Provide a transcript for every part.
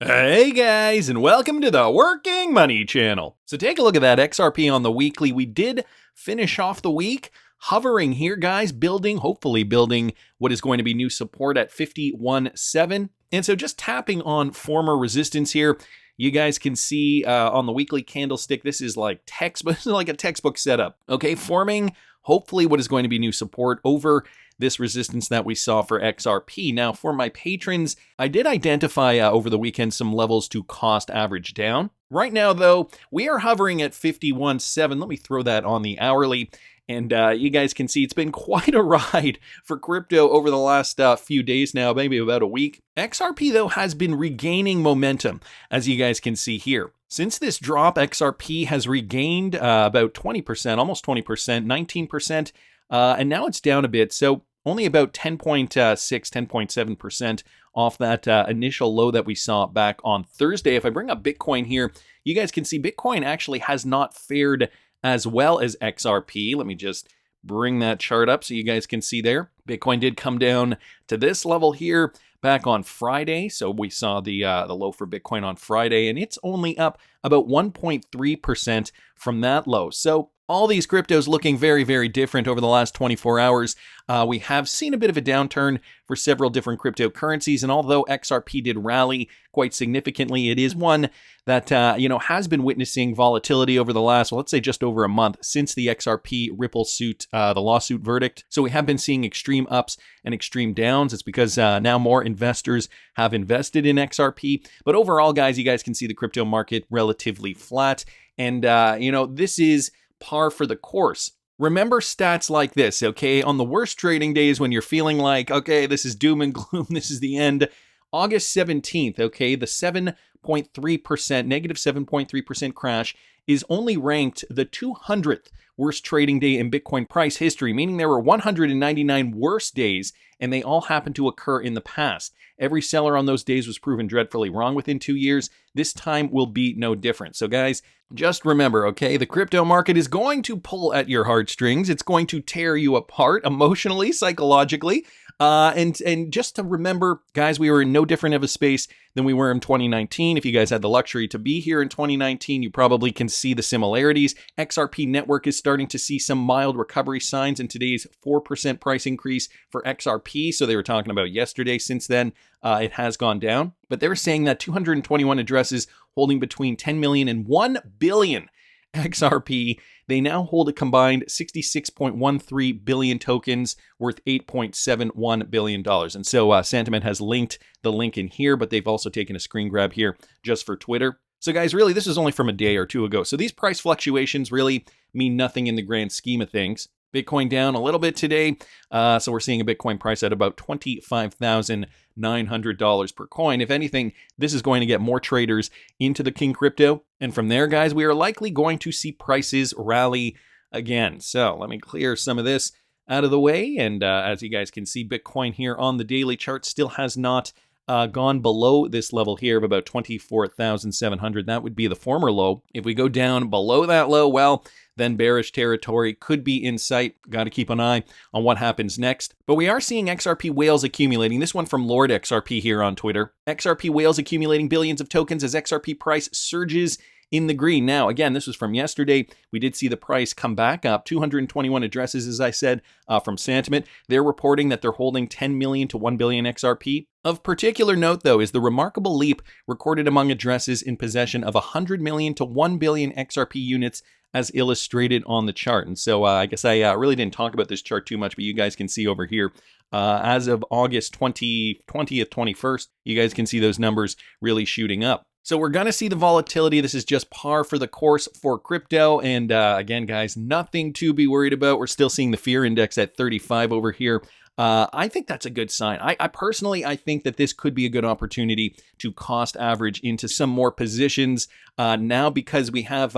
Hey guys, and welcome to the Working Money Channel. So take a look at that XRP on the weekly. We did finish off the week hovering here, guys, hopefully building what is going to be new support at 51.7. And so just tapping on former resistance here, you guys can see on the weekly candlestick, this is like a textbook setup, okay? Forming hopefully what is going to be new support over this resistance that we saw for XRP. Now, for my patrons, I did identify over the weekend some levels to cost average down. Right now, though, we are hovering at 51.7. Let me throw that on the hourly. And you guys can see it's been quite a ride for crypto over the last few days now, maybe about a week. XRP, though, has been regaining momentum, as you guys can see here. Since this drop, XRP has regained about 20%, almost 20%, 19%, and now it's down a bit. So only about 10.6, 10.7% off that initial low that we saw back on Thursday. If I bring up Bitcoin here, you guys can see Bitcoin actually has not fared as well as XRP. Let me just bring that chart up so you guys can see there. Bitcoin did come down to this level here back on Friday. So we saw the low for Bitcoin on Friday, and it's only up about 1.3% from that low. So all these cryptos looking very, very different over the last 24 hours. We have seen a bit of a downturn for several different cryptocurrencies, and although XRP did rally quite significantly, it is one that has been witnessing volatility over the last, let's say just over a month since the XRP Ripple suit, the lawsuit verdict. So we have been seeing extreme ups and extreme downs. It's because now more investors have invested in XRP. But overall, guys, you guys can see the crypto market relatively flat, and this is par for the course. Remember stats like this, okay? On the worst trading days when you're feeling like, okay, this is doom and gloom, this is the end, August 17th, okay, the 7.3%, negative 7.3% crash is only ranked the 200th worst trading day in Bitcoin price history, meaning there were 199 worse days, and they all happened to occur in the past. Every seller on those days was proven dreadfully wrong within 2 years. This time will be no different. So guys, just remember, okay, the crypto market is going to pull at your heartstrings. It's going to tear you apart emotionally, psychologically. And just to remember, guys, we were in no different of a space than we were in 2019. If you guys had the luxury to be here in 2019, you probably can see the similarities. XRP network is starting to see some mild recovery signs in today's 4% price increase for XRP. So they were talking about yesterday. Since then, it has gone down. But they were saying that 221 addresses holding between 10 million and 1 billion XRP, they now hold a combined 66.13 billion tokens worth $8.71 billion. And so Sentiment has linked the link in here, but they've also taken a screen grab here just for Twitter. So guys, really, this is only from a day or two ago. So these price fluctuations really mean nothing in the grand scheme of things. Bitcoin down a little bit today. So we're seeing a Bitcoin price at about $25,900 per coin. If anything, this is going to get more traders into the King crypto. And from there, guys, we are likely going to see prices rally again. So let me clear some of this out of the way. And as you guys can see, Bitcoin here on the daily chart still has not gone below this level here of about 24,700. That would be the former low. If we go down below that low, well, then bearish territory could be in sight. Got to keep an eye on what happens next. But we are seeing XRP whales accumulating. This one from Lord XRP here on Twitter. XRP whales accumulating billions of tokens as XRP price surges in the green. Now, again, this was from yesterday. We did see the price come back up. 221 addresses, as I said, from Sentiment. They're reporting that they're holding 10 million to 1 billion XRP. Of particular note, though, is the remarkable leap recorded among addresses in possession of 100 million to 1 billion XRP units as illustrated on the chart. And so I guess I really didn't talk about this chart too much, but you guys can see over here, as of August 20th, 21st, you guys can see those numbers really shooting up. So we're going to see the volatility. This is just par for the course for crypto. And again, guys, nothing to be worried about. We're still seeing the fear index at 35 over here. I think that's a good sign. I personally think that this could be a good opportunity to cost average into some more positions now, because we have,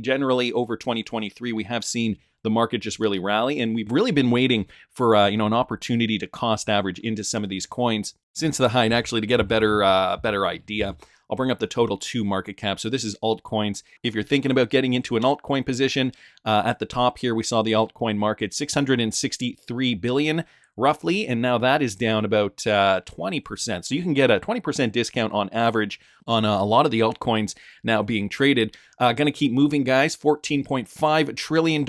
generally over 2023, we have seen the market just really rally, and we've really been waiting for an opportunity to cost average into some of these coins since the height, actually, to get a better idea. I'll bring up the total 2 market cap. So this is altcoins. If you're thinking about getting into an altcoin position, at the top here, we saw the altcoin market, 663 billion. roughly, and now that is down about 20%. So you can get a 20% discount on average on a lot of the altcoins now being traded. Going to keep moving, guys. $14.5 trillion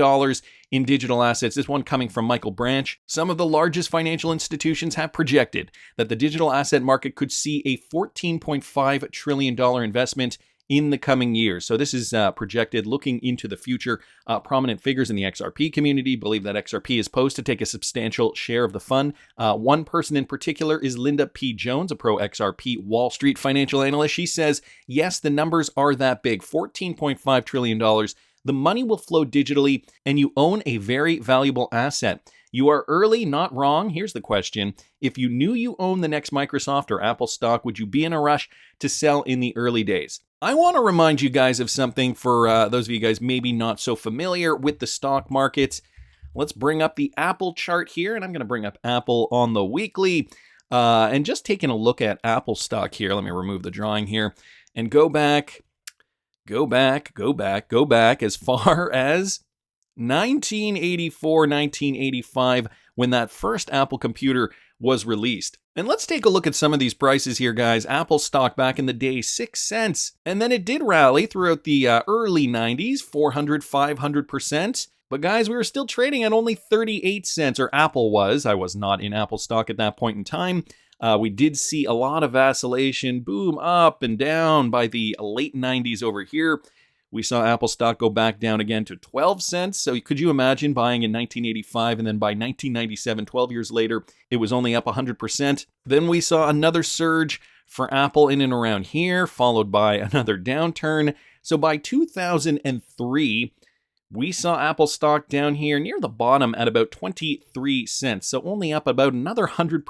in digital assets. This one coming from Michael Branch. Some of the largest financial institutions have projected that the digital asset market could see a $14.5 trillion investment in the coming years. So this is projected looking into the future. Prominent figures in the XRP community believe that XRP is posed to take a substantial share of the fun. One person in particular is Linda P. Jones, a pro XRP Wall Street financial analyst. She says, yes, the numbers are that big, $14.5 trillion. The money will flow digitally, and you own a very valuable asset. You are early, not wrong. Here's the question. If you knew you owned the next Microsoft or Apple stock, would you be in a rush to sell in the early days? I want to remind you guys of something for those of you guys maybe not so familiar with the stock market. Let's bring up the Apple chart here, and I'm going to bring up Apple on the weekly. And just taking a look at Apple stock here. Let me remove the drawing here and go back as far as 1984, 1985, when that first Apple computer was released. And let's take a look at some of these prices here, guys. Apple stock back in the day, 6 cents. And then it did rally throughout the early 90s, 400, 500%. But guys, we were still trading at only 38 cents, or Apple was. I was not in Apple stock at that point in time. We did see a lot of vacillation, boom, up and down by the late 90s over here. We saw Apple stock go back down again to 12 cents. So could you imagine buying in 1985 and then by 1997, 12 years later, it was only up 100%. Then we saw another surge for Apple in and around here, followed by another downturn. So by 2003, we saw Apple stock down here near the bottom at about 23 cents. So only up about another 100%,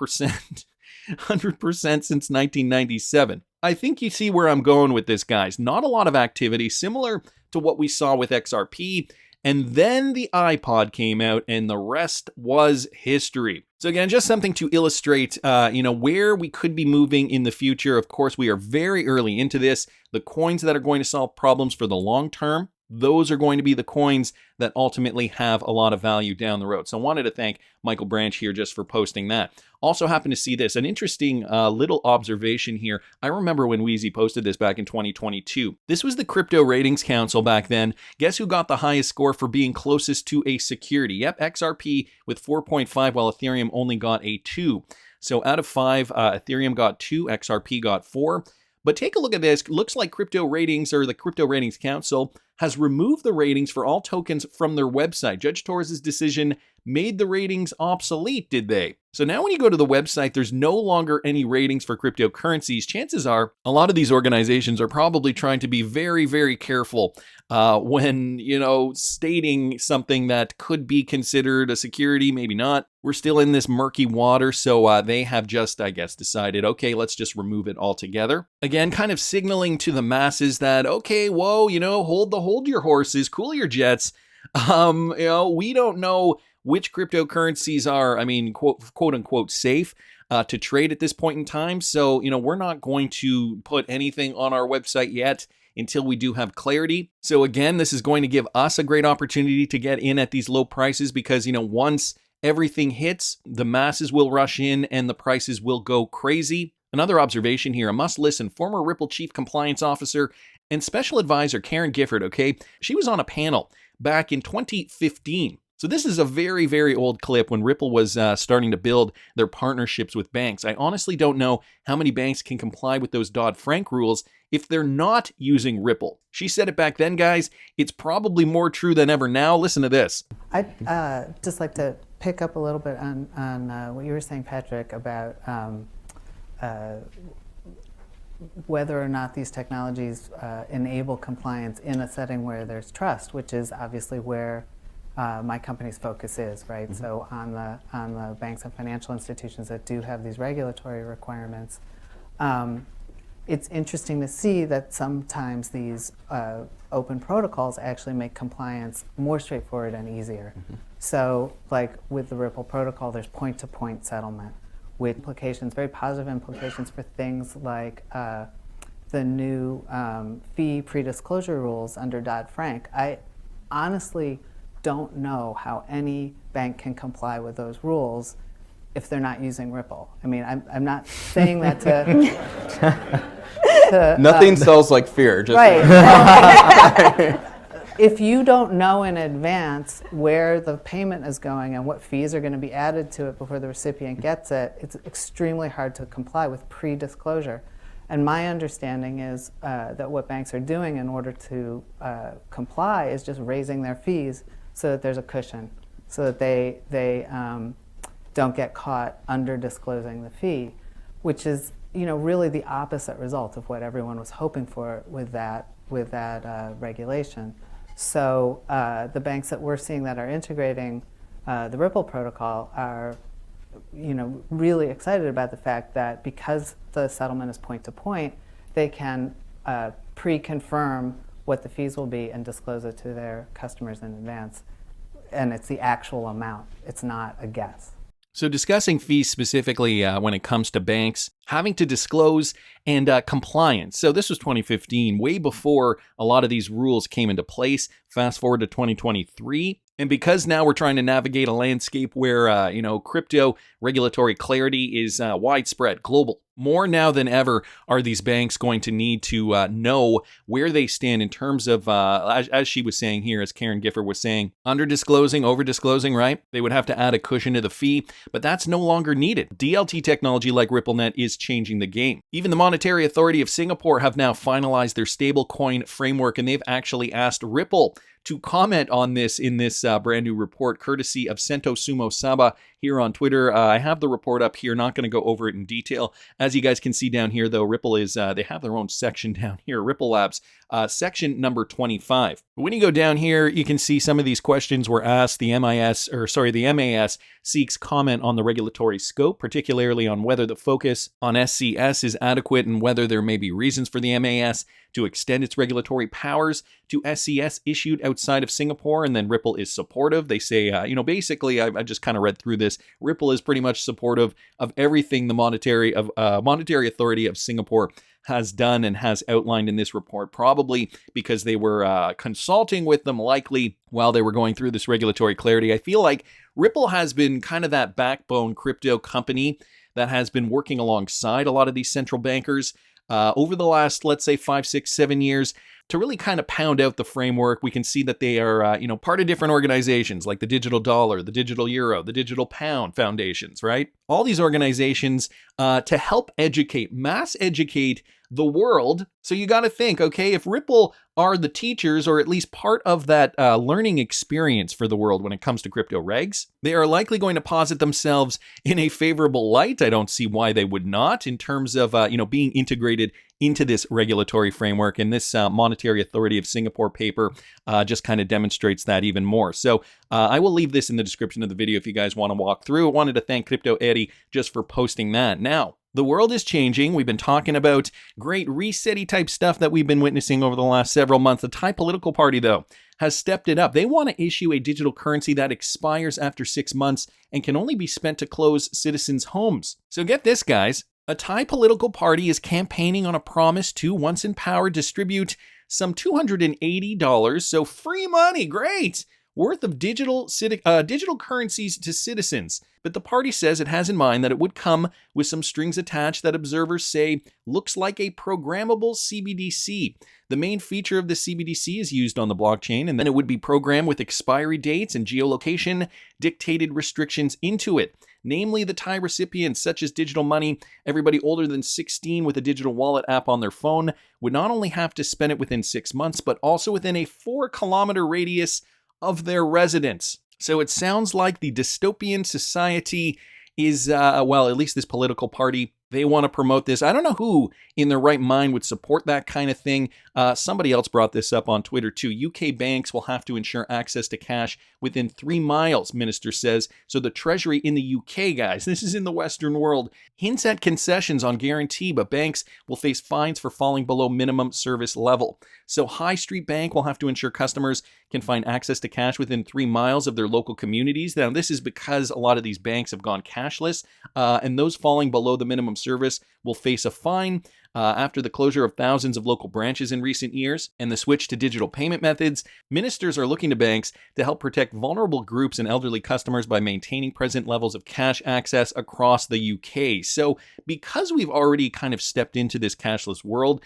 100% since 1997. I think you see where I'm going with this, guys. Not a lot of activity, similar to what we saw with XRP. And then the iPod came out, and the rest was history. So again, just something to illustrate, where we could be moving in the future. Of course, we are very early into this. The coins that are going to solve problems for the long term, those are going to be the coins that ultimately have a lot of value down the road. So I wanted to thank Michael Branch here just for posting that. Also happened to see this, an interesting little observation here. I remember when Wheezy posted this back in 2022. This was the Crypto Ratings Council back then. Guess who got the highest score for being closest to a security? Yep, XRP with 4.5, while Ethereum only got a 2. So out of 5, Ethereum got 2, XRP got 4. But take a look at this. Looks like Crypto Ratings, or the Crypto Ratings Council, has removed the ratings for all tokens from their website. Judge Torres' decision made the ratings obsolete, did they? So now when you go to the website, there's no longer any ratings for cryptocurrencies. Chances are a lot of these organizations are probably trying to be very, very careful when, stating something that could be considered a security, maybe not. We're still in this murky water, so they have just, I guess, decided, okay, let's just remove it altogether. Again, kind of signaling to the masses that, okay, whoa, hold your horses, cool your jets. We don't know which cryptocurrencies are, quote unquote, safe to trade at this point in time. So, we're not going to put anything on our website yet until we do have clarity. So again, this is going to give us a great opportunity to get in at these low prices because, once everything hits, the masses will rush in and the prices will go crazy. Another observation here, a must listen, former Ripple Chief Compliance Officer and Special Advisor Karen Gifford, okay? She was on a panel back in 2015. So this is a very, very old clip when Ripple was starting to build their partnerships with banks. I honestly don't know how many banks can comply with those Dodd-Frank rules if they're not using Ripple. She said it back then, guys. It's probably more true than ever now. Listen to this. I'd just like to pick up a little bit on what you were saying, Patrick, about whether or not these technologies enable compliance in a setting where there's trust, which is obviously where my company's focus is, right? Mm-hmm. So on the banks and financial institutions that do have these regulatory requirements, it's interesting to see that sometimes these open protocols actually make compliance more straightforward and easier. Mm-hmm. So like with the Ripple protocol, there's point-to-point settlement with implications, very positive implications for things like the new fee pre-disclosure rules under Dodd-Frank. I honestly don't know how any bank can comply with those rules if they're not using Ripple. I mean, I'm not saying that to Nothing sells like fear. Just right. If you don't know in advance where the payment is going and what fees are going to be added to it before the recipient gets it, it's extremely hard to comply with pre-disclosure. And my understanding is that what banks are doing in order to comply is just raising their fees so that there's a cushion, so that they don't get caught under disclosing the fee, which is really the opposite result of what everyone was hoping for with that regulation. So the banks that we're seeing that are integrating the Ripple protocol are really excited about the fact that because the settlement is point to point, they can pre-confirm what the fees will be and disclose it to their customers in advance. And it's the actual amount. It's not a guess. So discussing fees specifically when it comes to banks, having to disclose and compliance. So this was 2015, way before a lot of these rules came into place. Fast forward to 2023. And because now we're trying to navigate a landscape where, crypto regulatory clarity is widespread, global. More now than ever are these banks going to need to know where they stand in terms of, as she was saying here, as Karen Gifford was saying, under-disclosing, over-disclosing, right? They would have to add a cushion to the fee, but that's no longer needed. DLT technology like RippleNet is changing the game. Even the Monetary Authority of Singapore have now finalized their stablecoin framework, and they've actually asked Ripple to comment on this in this brand new report, courtesy of Sento Sumo Saba here on Twitter. I have the report up here, not going to go over it in detail. As you guys can see down here, though, Ripple is, they have their own section down here, Ripple Labs, section number 25. When you go down here, you can see some of these questions were asked. The MAS seeks comment on the regulatory scope, particularly on whether the focus on SCS is adequate and whether there may be reasons for the MAS to extend its regulatory powers to SCS issued outside of Singapore. And then Ripple is supportive. They say, basically, I just kind of read through this. Ripple is pretty much supportive of everything the Monetary Authority of Singapore has done and has outlined in this report, probably because they were consulting with them likely while they were going through this regulatory clarity. I feel like Ripple has been kind of that backbone crypto company that has been working alongside a lot of these central bankers over the last, let's say, 5, 6, 7 years to really kind of pound out the framework. We can see that they are, part of different organizations like the Digital Dollar, the Digital Euro, the Digital Pound Foundations, right? All these organizations to help mass educate the world. So you got to think, okay, if Ripple are the teachers or at least part of that learning experience for the world when it comes to crypto regs, they are likely going to posit themselves in a favorable light. I don't see why they would not in terms of, being integrated into this regulatory framework. And this Monetary Authority of Singapore paper just kind of demonstrates that even more. So I will leave this in the description of the video if you guys want to walk through. I wanted to thank Crypto Eddie just for posting that. Now, the world is changing. We've been talking about great reset-y type stuff that we've been witnessing over the last several months. The Thai political party, though, has stepped it up. They want to issue a digital currency that expires after 6 months and can only be spent to close citizens' homes. So get this, guys. A Thai political party is campaigning on a promise to, once in power, distribute some $280, so free money, great, worth of digital currencies to citizens. But the party says it has in mind that it would come with some strings attached that observers say looks like a programmable CBDC. The main feature of the CBDC is used on the blockchain, and then it would be programmed with expiry dates and geolocation dictated restrictions into it. Namely, the Thai recipients, such as digital money, everybody older than 16 with a digital wallet app on their phone, would not only have to spend it within 6 months, but also within a 4-kilometer radius of their residence. So it sounds like the dystopian society is, at least this political party, they want to promote this. I don't know who in their right mind would support that kind of thing. Somebody else brought this up on Twitter too. UK banks will have to ensure access to cash within 3 miles, minister says. So the Treasury in the UK, guys, this is in the Western world, hints at concessions on guarantee, but banks will face fines for falling below minimum service level. So High Street Bank will have to ensure customers can find access to cash within 3 miles of their local communities. Now, this is because a lot of these banks have gone cashless, and those falling below the minimum service will face a fine. After the closure of thousands of local branches in recent years and the switch to digital payment methods, ministers are looking to banks to help protect vulnerable groups and elderly customers by maintaining present levels of cash access across the UK. So because we've already kind of stepped into this cashless world,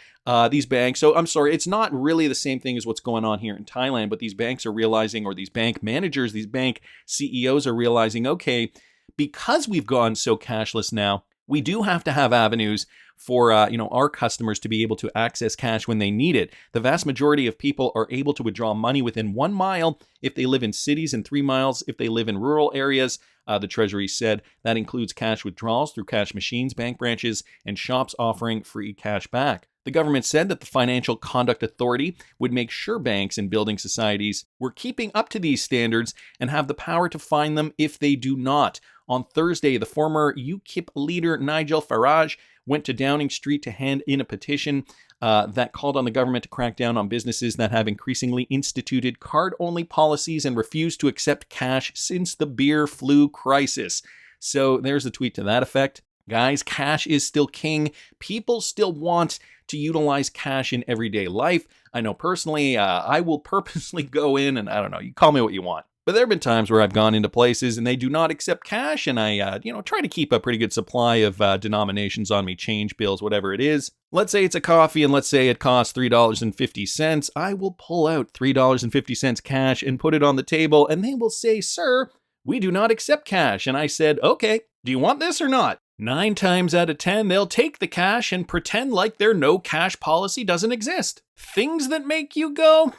these banks, so I'm sorry, it's not really the same thing as what's going on here in Thailand, but these banks are realizing, or these bank managers, these bank CEOs are realizing, okay, because we've gone so cashless now, we do have to have avenues for our customers to be able to access cash when they need it. The vast majority of people are able to withdraw money within 1 mile if they live in cities and 3 miles if they live in rural areas. The Treasury said that includes cash withdrawals through cash machines, bank branches, and shops offering free cash back. The government said that the Financial Conduct Authority would make sure banks and building societies were keeping up to these standards and have the power to fine them if they do not. On Thursday, the former UKIP leader Nigel Farage went to Downing Street to hand in a petition that called on the government to crack down on businesses that have increasingly instituted card-only policies and refused to accept cash since the beer flu crisis. So there's a tweet to that effect. Guys, cash is still king. People still want to utilize cash in everyday life. I know personally, I will purposely go in and, I don't know, you call me what you want. But there have been times where I've gone into places and they do not accept cash, and I, try to keep a pretty good supply of denominations on me, change bills, whatever it is. Let's say it's a coffee, and let's say it costs $3.50. I will pull out $3.50 cash and put it on the table, and they will say, "Sir, we do not accept cash." And I said, "Okay, do you want this or not?" 9 times out of 10, they'll take the cash and pretend like their no cash policy doesn't exist. Things that make you go,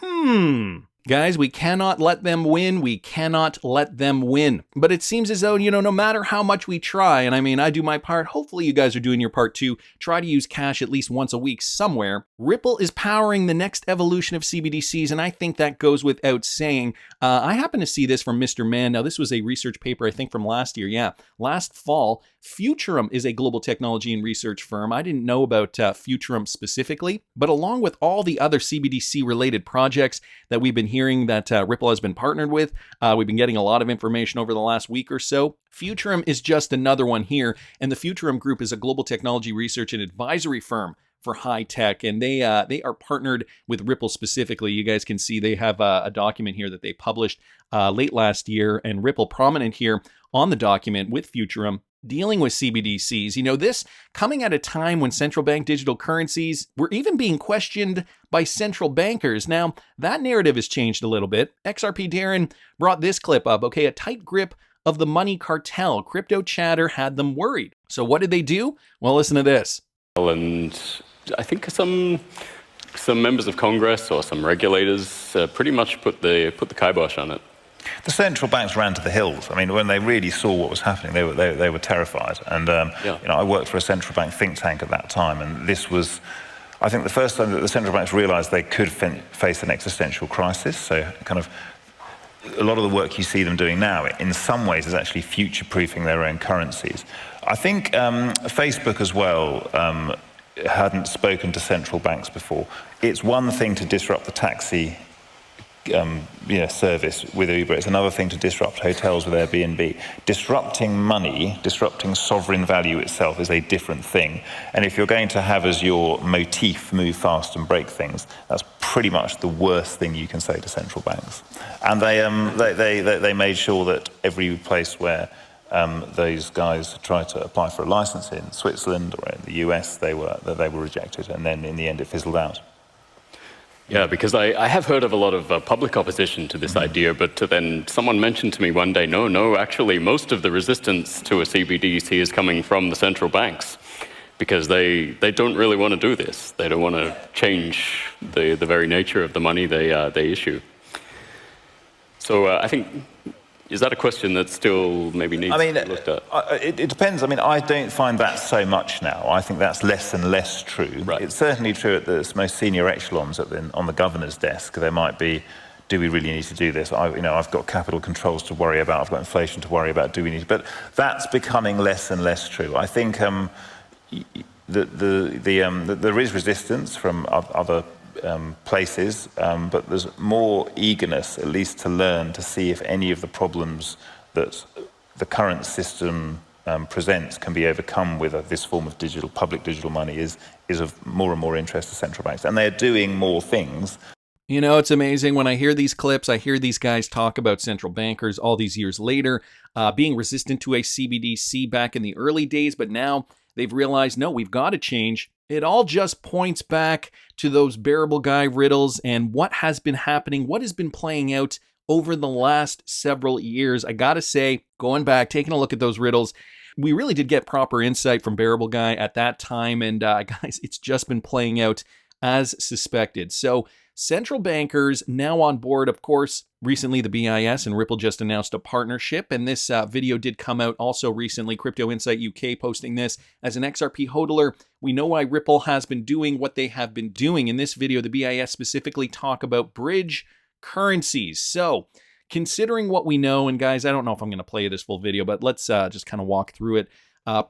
Guys, we cannot let them win. We cannot let them win. But it seems as though, no matter how much we try, and I mean, I do my part, hopefully you guys are doing your part too, try to use cash at least once a week somewhere. Ripple is powering the next evolution of CBDCs, and I think that goes without saying. I happen to see this from Mr. Mann. Now, this was a research paper, I think, from last year. Yeah, last fall. Futurum is a global technology and research firm. I didn't know about Futurum specifically, but along with all the other CBDC-related projects that we've been hearing that Ripple has been partnered with, we've been getting a lot of information over the last week or so. Futurum is just another one here, and the Futurum Group is a global technology research and advisory firm for high tech, and they are partnered with Ripple specifically. You guys can see they have a document here that they published late last year, and Ripple prominent here on the document with Futurum, dealing with CBDCs. This coming at a time when central bank digital currencies were even being questioned by central bankers. Now, that narrative has changed a little bit. XRP Darren brought this clip up. Okay, a tight grip of the money cartel. Crypto chatter had them worried. So what did they do? Well, listen to this. And I think some members of Congress or some regulators pretty much put the kibosh on it. The central banks ran to the hills. I mean, when they really saw what was happening, they were terrified. And I worked for a central bank think tank at that time, and this was, I think, the first time that the central banks realised they could face an existential crisis. So, kind of, a lot of the work you see them doing now, in some ways, is actually future-proofing their own currencies. I think Facebook as well hadn't spoken to central banks before. It's one thing to disrupt the taxi service with Uber. It's another thing to disrupt hotels with Airbnb. Disrupting money, disrupting sovereign value itself is a different thing. And if you're going to have as your motif move fast and break things, that's pretty much the worst thing you can say to central banks. And they made sure that every place where those guys tried to apply for a license in Switzerland or in the US, they were rejected, and then in the end it fizzled out. Yeah, because I have heard of a lot of public opposition to this idea, but then someone mentioned to me one day, no, actually most of the resistance to a CBDC is coming from the central banks, because they don't really want to do this. They don't want to change the very nature of the money they issue. So I think, is that a question that still maybe needs to be looked at? It depends. I mean, I don't find that so much now. I think that's less and less true. Right. It's certainly true at the most senior echelons on the governor's desk. There might be, do we really need to do this? I've got capital controls to worry about. I've got inflation to worry about. Do we need to? But that's becoming less and less true. I think there is resistance from other places, but there's more eagerness, at least to learn, to see if any of the problems that the current system presents can be overcome with this form of public digital money is of more and more interest to central banks. And they're doing more things. You know, it's amazing when I hear these clips, I hear these guys talk about central bankers all these years later, being resistant to a CBDC back in the early days, but now they've realized, no, we've got to change. It all just points back to those bearable guy riddles and what has been happening, what has been playing out over the last several years. I gotta say, going back, taking a look at those riddles, we really did get proper insight from Bearable Guy at that time, and guys, it's just been playing out as suspected. So central bankers now on board, of course. Recently, the BIS and Ripple just announced a partnership, and this video did come out also recently. Crypto Insight UK posting this. As an XRP hodler, we know why Ripple has been doing what they have been doing. In this video, the BIS specifically talk about bridge currencies. So considering what we know, and guys, I don't know if I'm going to play this full video, but let's just kind of walk through it.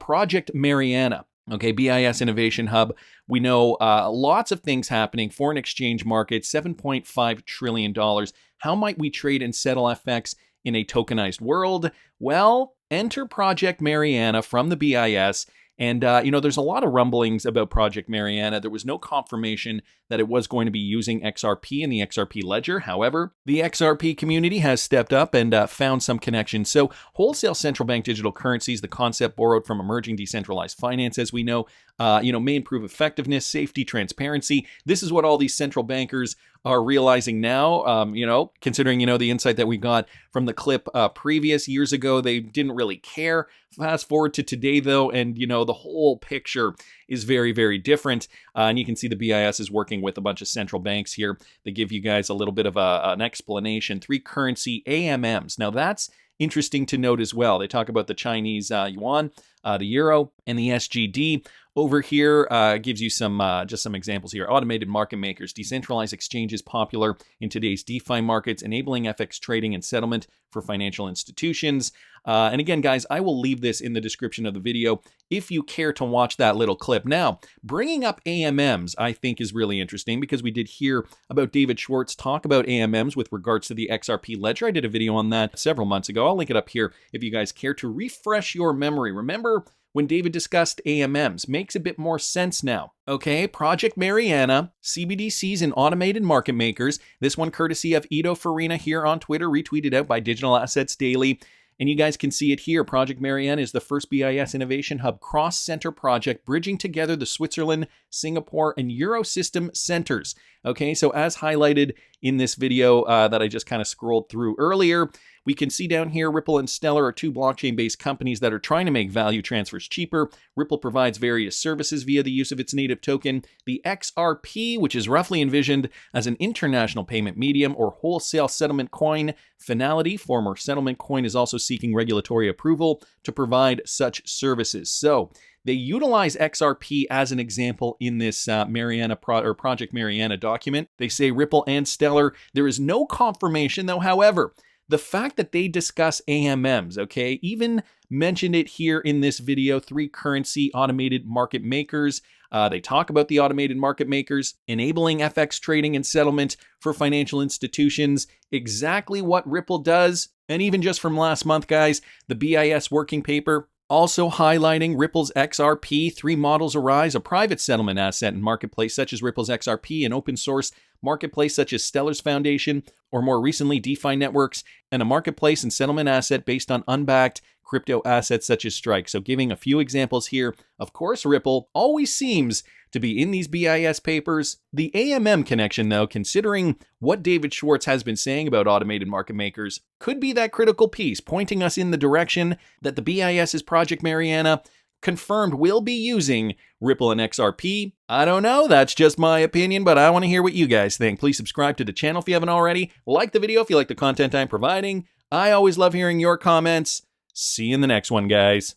Project Mariana. Okay, BIS Innovation Hub. We know lots of things happening. Foreign exchange market, $7.5 trillion. How might we trade and settle FX in a tokenized world? Well, enter Project Mariana from the BIS. And, you know, there's a lot of rumblings about Project Mariana. There was no confirmation that it was going to be using XRP in the XRP ledger. However, the XRP community has stepped up and found some connections. So wholesale central bank digital currencies, the concept borrowed from emerging decentralized finance, as we know, may improve effectiveness, safety, transparency. This is what all these central bankers are realizing now, considering, the insight that we got from the clip previous years ago. They didn't really care. Fast forward to today, though, and, the whole picture is very, very different. And you can see the BIS is working with a bunch of central banks here. They give you guys a little bit of an explanation. 3 currency AMMs. Now, that's interesting to note as well. They talk about the Chinese yuan, the euro, and the SGD. Over here gives you some just some examples here. Automated market makers, decentralized exchanges popular in today's DeFi markets, enabling FX trading and settlement for financial institutions. And again, guys, I will leave this in the description of the video if you care to watch that little clip. Now, bringing up AMMs, I think is really interesting because we did hear about David Schwartz talk about AMMs with regards to the XRP ledger. I did a video on that several months ago. I'll link it up here if you guys care to refresh your memory. Remember when David discussed AMMs? Makes a bit more sense now. Okay, Project Mariana, CBDCs and automated market makers. This one courtesy of Ito Farina here on Twitter, retweeted out by Digital Assets Daily. And you guys can see it here. Project Mariana is the first BIS Innovation Hub cross-center project bridging together the Switzerland, Singapore, and Eurosystem centers. Okay, so as highlighted in this video that I just kind of scrolled through earlier, we can see down here Ripple and Stellar are 2 blockchain-based companies that are trying to make value transfers cheaper. Ripple provides various services via the use of its native token. The XRP, which is roughly envisioned as an international payment medium or wholesale settlement coin. Finality, former settlement coin, is also seeking regulatory approval to provide such services. So they utilize XRP as an example in this Project Mariana document. They say Ripple and Stellar. There is no confirmation, though, however. The fact that they discuss AMMs, okay, even mentioned it here in this video, 3 currency automated market makers. They talk about the automated market makers, enabling FX trading and settlement for financial institutions, exactly what Ripple does. And even just from last month, guys, the BIS working paper also highlighting Ripple's XRP. 3 models arise: a private settlement asset and marketplace such as Ripple's XRP, an open source marketplace such as Stellar's Foundation, or more recently DeFi networks, and a marketplace and settlement asset based on unbacked crypto assets such as Strike. So giving a few examples here. Of course, Ripple always seems to be in these BIS papers. The AMM connection, though, considering what David Schwartz has been saying about automated market makers, could be that critical piece, pointing us in the direction that the BIS's Project Mariana confirmed will be using Ripple and XRP. I don't know, that's just my opinion, but I want to hear what you guys think. Please subscribe to the channel if you haven't already. Like the video if you like the content I'm providing. I always love hearing your comments. See you in the next one, guys.